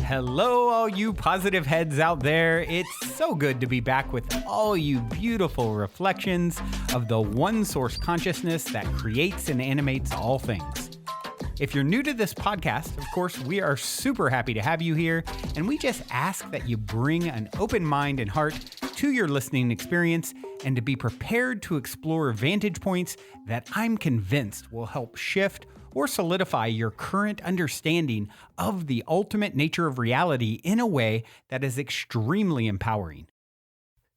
Hello, all you positive heads out there. It's so good to be back with all you beautiful reflections of the one source consciousness that creates and animates all things. If you're new to this podcast, of course, we are super happy to have you here, and we just ask that you bring an open mind and heart to your listening experience and to be prepared to explore vantage points that I'm convinced will help shift or solidify your current understanding of the ultimate nature of reality in a way that is extremely empowering.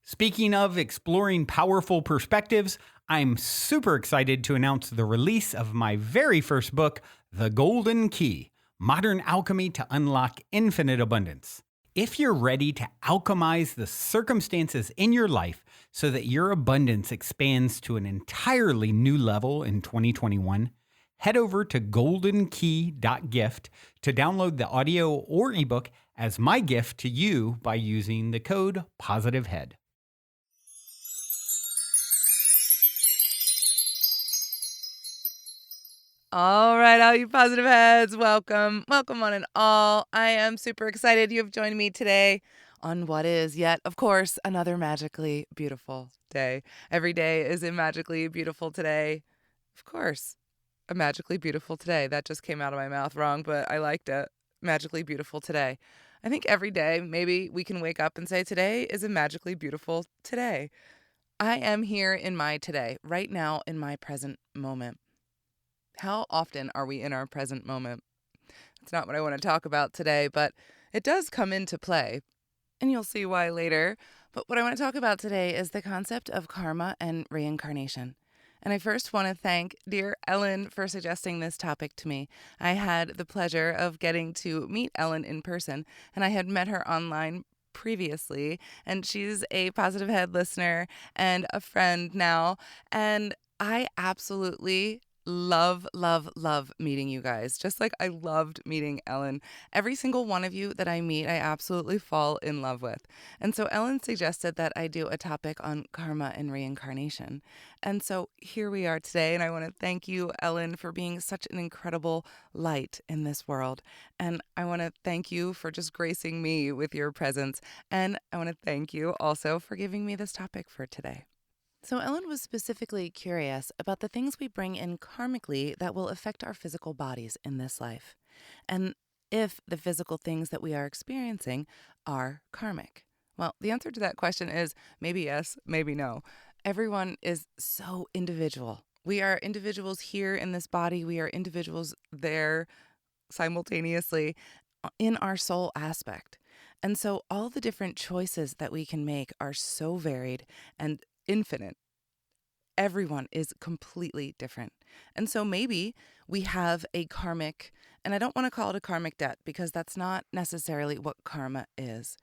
Speaking of exploring powerful perspectives, I'm super excited to announce the release of my very first book, The Golden Key: Modern Alchemy to Unlock Infinite Abundance. If you're ready to alchemize the circumstances in your life so that your abundance expands to an entirely new level in 2021, head over to goldenkey.gift to download the audio or ebook as my gift to you by using the code POSITIVEHEAD. All right, all you positive heads, welcome one and all. I am super excited you have joined me today on what is yet, of course, another magically beautiful day. Every day is a magically beautiful today. Of course, a magically beautiful today. That just came out of my mouth wrong, but I liked it. Magically beautiful today. I think every day, maybe we can wake up and say today is a magically beautiful today. I am here in my today, right now in my present moment. How often are we in our present moment? It's not what I want to talk about today, but it does come into play, and you'll see why later. But what I want to talk about today is the concept of karma and reincarnation. And I first want to thank dear Ellen for suggesting this topic to me. I had the pleasure of getting to meet Ellen in person, and I had met her online previously, and she's a Positive Head listener and a friend now, and I absolutely love meeting you guys. Just like I loved meeting Ellen. Every single one of you that I meet, I absolutely fall in love with. And so Ellen suggested that I do a topic on karma and reincarnation. And so here we are today, and I want to thank you, Ellen, for being such an incredible light in this world. And I want to thank you for just gracing me with your presence. And I want to thank you also for giving me this topic for today. So Ellen was specifically curious about the things we bring in karmically that will affect our physical bodies in this life, and if the physical things that we are experiencing are karmic. Well, the answer to that question is maybe yes, maybe no. Everyone is so individual. We are individuals here in this body. We are individuals there simultaneously in our soul aspect. And so all the different choices that we can make are so varied and infinite. Everyone is completely different. And so maybe we have a karmic, and I don't want to call it a karmic debt because that's not necessarily what karma is.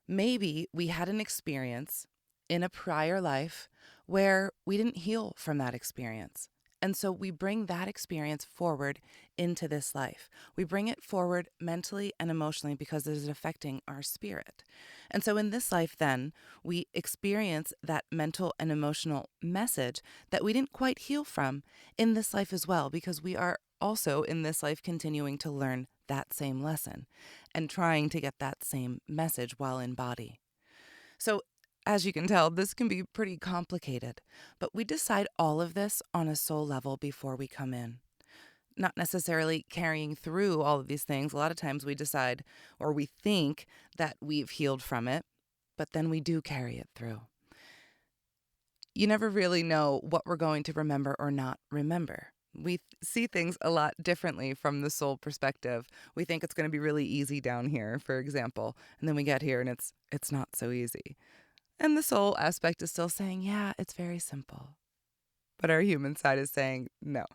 Maybe we had an experience in a prior life where we didn't heal from that experience. And so we bring that experience forward into this life. We bring it forward mentally and emotionally because it is affecting our spirit. And so in this life, then, we experience that mental and emotional message that we didn't quite heal from in this life as well, because we are also in this life continuing to learn that same lesson and trying to get that same message while in body. So as you can tell, this can be pretty complicated, but we decide all of this on a soul level before we come in. Not necessarily carrying through all of these things. A lot of times we decide or we think that we've healed from it, but then we do carry it through. You never really know what we're going to remember or not remember. We see things a lot differently from the soul perspective. We think it's going to be really easy down here, for example, and then we get here and it's not so easy. And the soul aspect is still saying, yeah, it's very simple. But our human side is saying, no.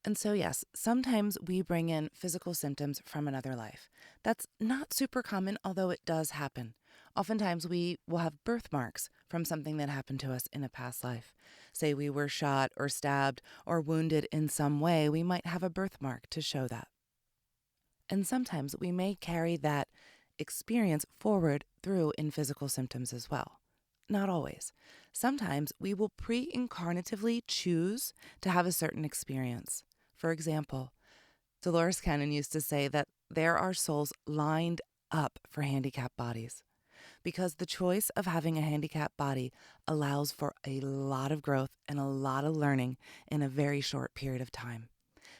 And so, yes, sometimes we bring in physical symptoms from another life. That's not super common, although it does happen. Oftentimes, we will have birthmarks from something that happened to us in a past life. Say we were shot or stabbed or wounded in some way, we might have a birthmark to show that. And sometimes we may carry that experience forward through in physical symptoms as well. Not always. Sometimes we will pre-incarnatively choose to have a certain experience. For example, Dolores Cannon used to say that there are souls lined up for handicapped bodies, because the choice of having a handicapped body allows for a lot of growth and a lot of learning in a very short period of time.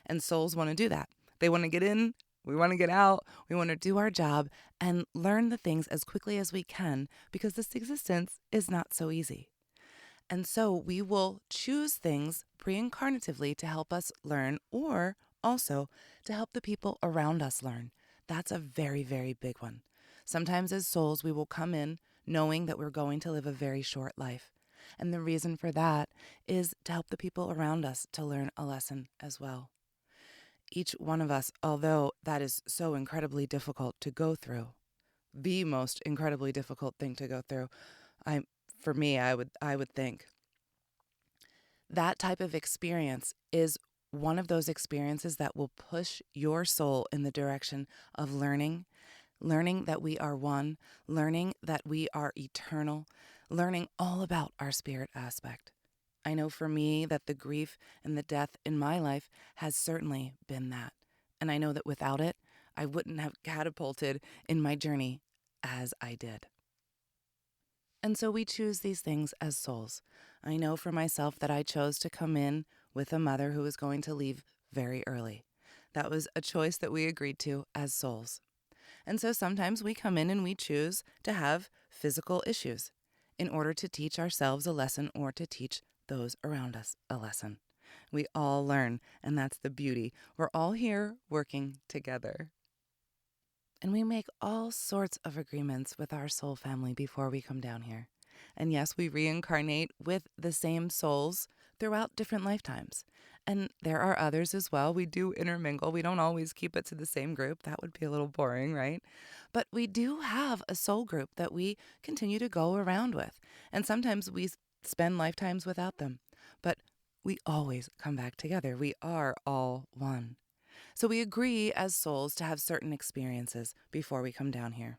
And souls want to do that. They want to get in, we want to get out, we want to do our job and learn the things as quickly as we can, because this existence is not so easy. And so we will choose things pre-incarnatively to help us learn, or also to help the people around us learn. That's a very, very big one. Sometimes as souls, we will come in knowing that we're going to live a very short life. And the reason for that is to help the people around us to learn a lesson as well. Each one of us, although that is so incredibly difficult to go through, the most incredibly difficult thing to go through, for me, I would think that type of experience is one of those experiences that will push your soul in the direction of learning that we are one, learning that we are eternal, learning all about our spirit aspect. I know for me that the grief and the death in my life has certainly been that. And I know that without it, I wouldn't have catapulted in my journey as I did. And so we choose these things as souls. I know for myself that I chose to come in with a mother who was going to leave very early. That was a choice that we agreed to as souls. And so sometimes we come in and we choose to have physical issues in order to teach ourselves a lesson or to teach those around us a lesson. We all learn, and that's the beauty. We're all here working together. And we make all sorts of agreements with our soul family before we come down here. And yes, we reincarnate with the same souls throughout different lifetimes. And there are others as well. We do intermingle. We don't always keep it to the same group. That would be a little boring, right? But we do have a soul group that we continue to go around with. And sometimes we spend lifetimes without them. But we always come back together. We are all one. So we agree as souls to have certain experiences before we come down here.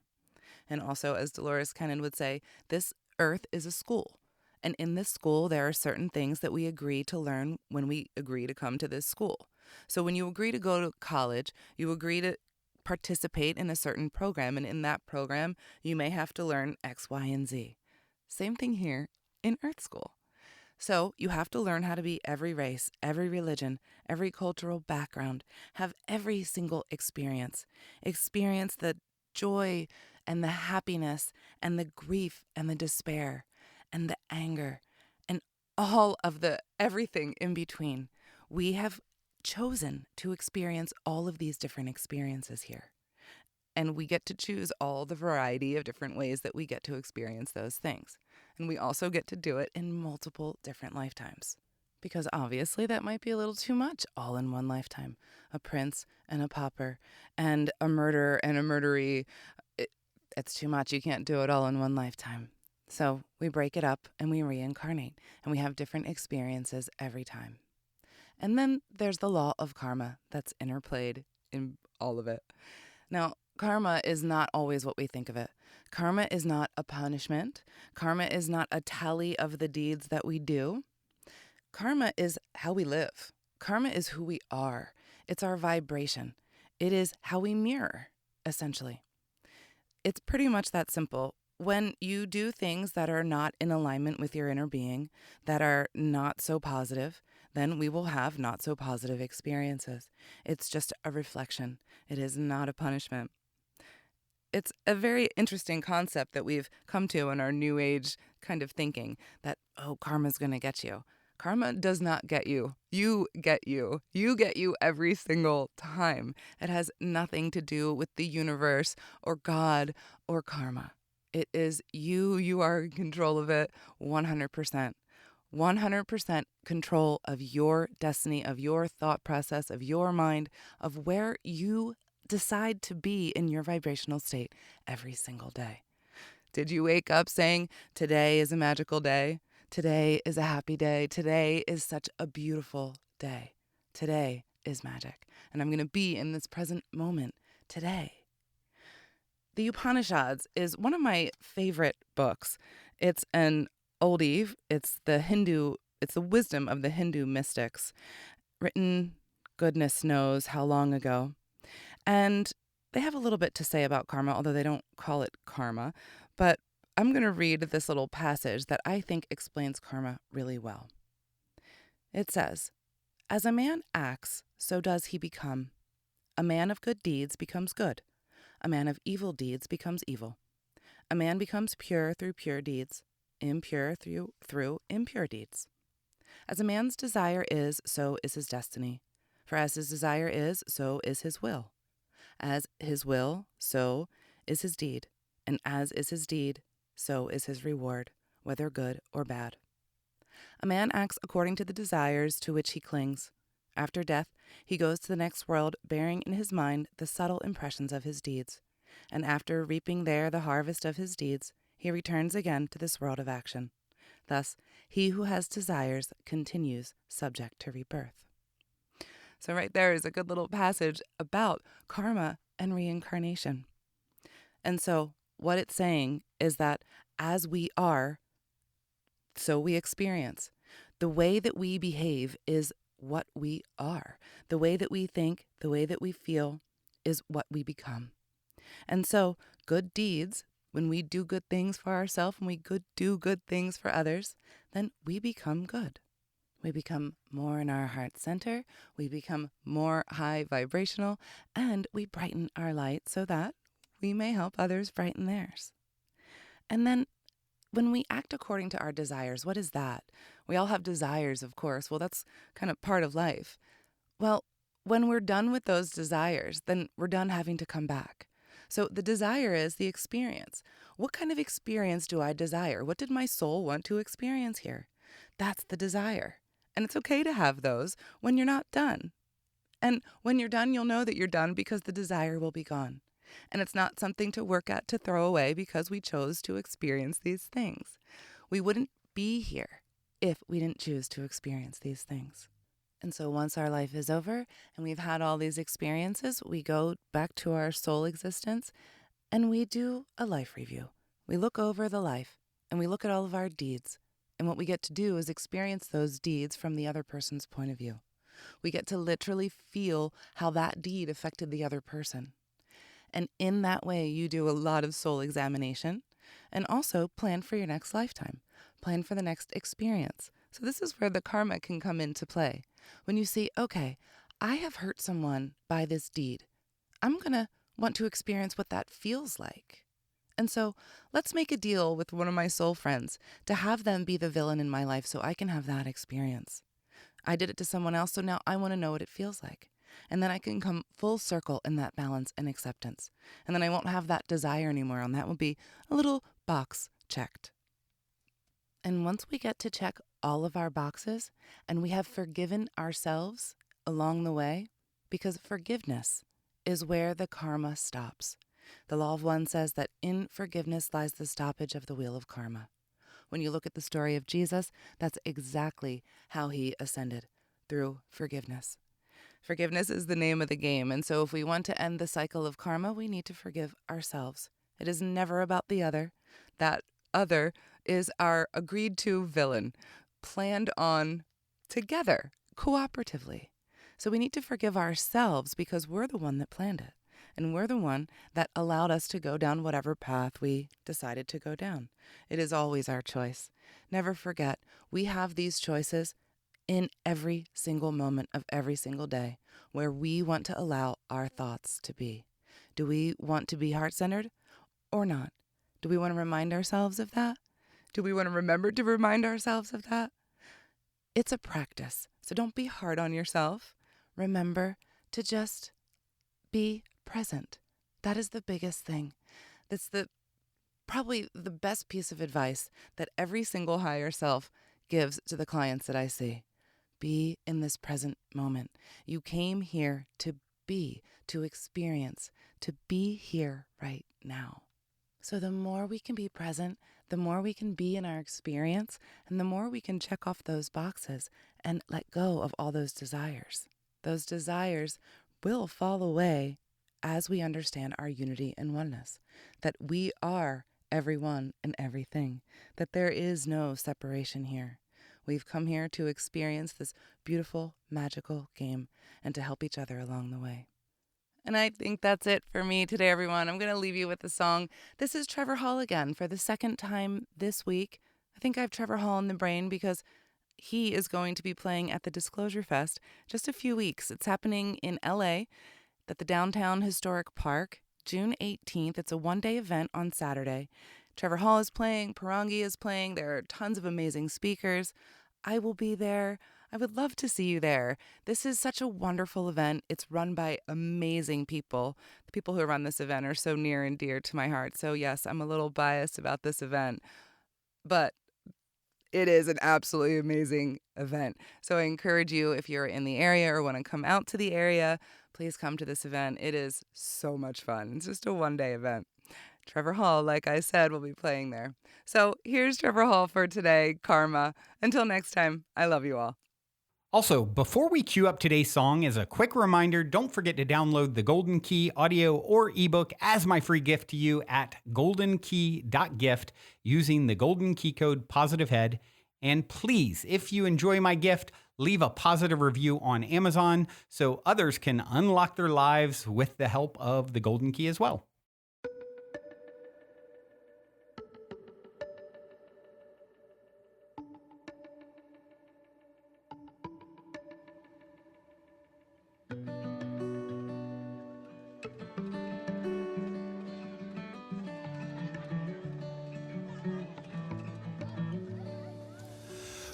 And also, as Dolores Cannon would say, this earth is a school. And in this school, there are certain things that we agree to learn when we agree to come to this school. So when you agree to go to college, you agree to participate in a certain program. And in that program, you may have to learn X, Y, and Z. Same thing here in Earth School. So you have to learn how to be every race, every religion, every cultural background, have every single experience the joy and the happiness and the grief and the despair and the anger and all of the everything in between. We have chosen to experience all of these different experiences here. And we get to choose all the variety of different ways that we get to experience those things. And we also get to do it in multiple different lifetimes. Because obviously that might be a little too much all in one lifetime. A prince and a pauper and a murderer and a murderee. It's too much. You can't do it all in one lifetime. So we break it up and we reincarnate. And we have different experiences every time. And then there's the law of karma that's interplayed in all of it. Now, karma is not always what we think of it. Karma is not a punishment. Karma is not a tally of the deeds that we do. Karma is how we live. Karma is who we are. It's our vibration. It is how we mirror, essentially. It's pretty much that simple. When you do things that are not in alignment with your inner being, that are not so positive, then we will have not so positive experiences. It's just a reflection. It is not a punishment. It's a very interesting concept that we've come to in our new age kind of thinking that, oh, karma's going to get you. Karma does not get you. You get you. You get you every single time. It has nothing to do with the universe or God or karma. It is you. You are in control of it 100%. 100% control of your destiny, of your thought process, of your mind, of where you decide to be in your vibrational state every single day. Did you wake up saying, today is a magical day? Today is a happy day. Today is such a beautiful day. Today is magic. And I'm going to be in this present moment today. The Upanishads is one of my favorite books. It's an oldie. It's the wisdom of the Hindu mystics, written goodness knows how long ago. And they have a little bit to say about karma, although they don't call it karma. But I'm going to read this little passage that I think explains karma really well. It says, "As a man acts, so does he become. A man of good deeds becomes good. A man of evil deeds becomes evil. A man becomes pure through pure deeds, impure through impure deeds. As a man's desire is, so is his destiny. For as his desire is, so is his will. As his will, so is his deed. And as is his deed, so is his reward, whether good or bad. A man acts according to the desires to which he clings. After death, he goes to the next world bearing in his mind the subtle impressions of his deeds. And after reaping there the harvest of his deeds, he returns again to this world of action. Thus, he who has desires continues subject to rebirth." So right there is a good little passage about karma and reincarnation. And so what it's saying is that as we are, so we experience. The way that we behave is what we are. The way that we think, the way that we feel is what we become. And so good deeds, when we do good things for ourselves and we do good things for others, then we become good. We become more in our heart center, we become more high vibrational, and we brighten our light so that we may help others brighten theirs. And then when we act according to our desires, what is that? We all have desires, of course. Well, that's kind of part of life. Well, when we're done with those desires, then we're done having to come back. So the desire is the experience. What kind of experience do I desire? What did my soul want to experience here? That's the desire. And it's okay to have those when you're not done. And when you're done, you'll know that you're done because the desire will be gone. And it's not something to work at, to throw away because we chose to experience these things. We wouldn't be here if we didn't choose to experience these things. And so once our life is over and we've had all these experiences, we go back to our soul existence and we do a life review. We look over the life and we look at all of our deeds. And what we get to do is experience those deeds from the other person's point of view. We get to literally feel how that deed affected the other person. And in that way, you do a lot of soul examination and also plan for your next lifetime, plan for the next experience. So this is where the karma can come into play. When you see, okay, I have hurt someone by this deed. I'm going to want to experience what that feels like. And so let's make a deal with one of my soul friends to have them be the villain in my life so I can have that experience. I did it to someone else, so now I want to know what it feels like. And then I can come full circle in that balance and acceptance. And then I won't have that desire anymore, and that will be a little box checked. And once we get to check all of our boxes and we have forgiven ourselves along the way, because forgiveness is where the karma stops. The law of one says that in forgiveness lies the stoppage of the wheel of karma. When you look at the story of Jesus, that's exactly how he ascended, through forgiveness. Forgiveness is the name of the game, and so if we want to end the cycle of karma, we need to forgive ourselves. It is never about the other. That other is our agreed to villain, planned on together, cooperatively. So we need to forgive ourselves because we're the one that planned it. And we're the one that allowed us to go down whatever path we decided to go down. It is always our choice. Never forget, we have these choices in every single moment of every single day where we want to allow our thoughts to be. Do we want to be heart-centered or not? Do we want to remind ourselves of that? Do we want to remember to remind ourselves of that? It's a practice, so don't be hard on yourself. Remember to just be present. That is the biggest thing. That's probably the best piece of advice that every single higher self gives to the clients that I see. Be in this present moment. You came here to be, to experience, to be here right now. So the more we can be present, the more we can be in our experience, and the more we can check off those boxes and let go of all those desires. Those desires will fall away as we understand our unity and oneness, that we are everyone and everything, that there is no separation here. We've come here to experience this beautiful, magical game and to help each other along the way. And I think that's it for me today, everyone. I'm going to leave you with a song. This is Trevor Hall again for the second time this week. I think I have Trevor Hall in the brain because he is going to be playing at the Disclosure Fest just a few weeks. It's happening in LA at the Downtown Historic Park, June 18th. It's a one-day event on Saturday. Trevor Hall is playing, Parangi is playing. There are tons of amazing speakers. I will be there. I would love to see you there. This is such a wonderful event. It's run by amazing people. The people who run this event are so near and dear to my heart. So yes, I'm a little biased about this event, but it is an absolutely amazing event. So I encourage you, if you're in the area or want to come out to the area, please come to this event. It is so much fun. It's just a one-day event. Trevor Hall, like I said, will be playing there. So here's Trevor Hall for today, Karma. Until next time, I love you all. Also, before we cue up today's song, as a quick reminder, don't forget to download the Golden Key audio or ebook as my free gift to you at goldenkey.gift using the Golden Key code POSITIVEHEAD. And please, if you enjoy my gift, leave a positive review on Amazon so others can unlock their lives with the help of the Golden Key as well.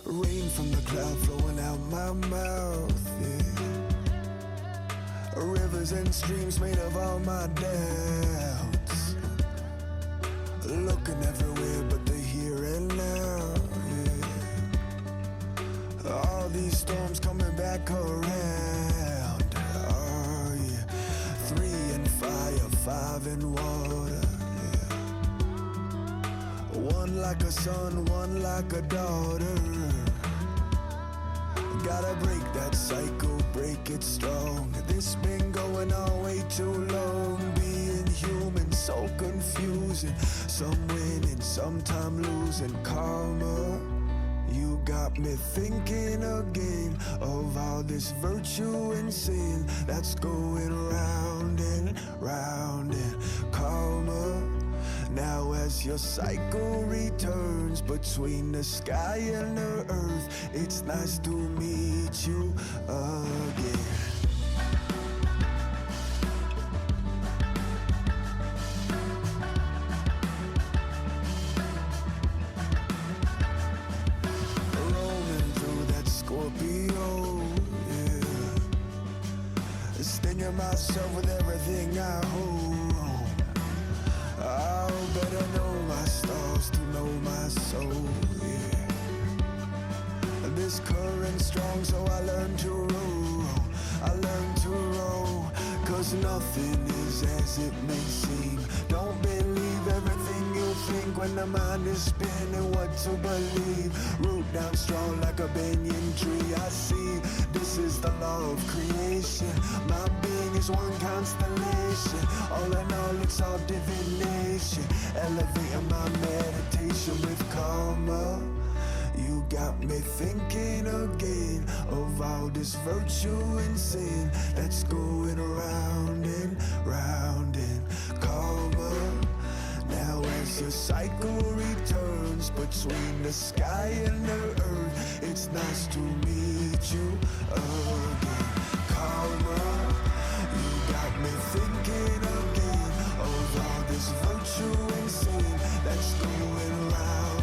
Rain from the cloud flowing out my mouth, yeah. Rivers and streams made of all my doubts. Looking everywhere but the here and now, yeah. All these storms coming back around, oh yeah. 3 in fire, 5 in water, yeah. One like a son, one like a daughter. Gotta break that cycle, break it strong. This been going on way too long. Being human, so confusing. Some winning, sometime losing. Karma, you got me thinking again of all this virtue and sin that's going round and round and karma. Now as your cycle returns between the sky and the earth, it's nice to meet you again. Rolling through that Scorpio, yeah. Stinging myself with everything I hold. I'll better know my stars to know my soul, yeah. This current strong, so I learn to row. I learn to row, cause nothing is as it may seem. Don't believe everything you think when the mind is spinning what to believe. Root down strong like a banyan tree. I see, this is the law of creation. My being is one constellation. All in all, it's all divination. Elevating my meditation with karma. You got me thinking again of all this virtue and sin that's going round and round and karma. Now as your cycle returns between the sky and the earth, it's nice to meet you again. Karma, you got me thinking again of all this virtue and sin that's going round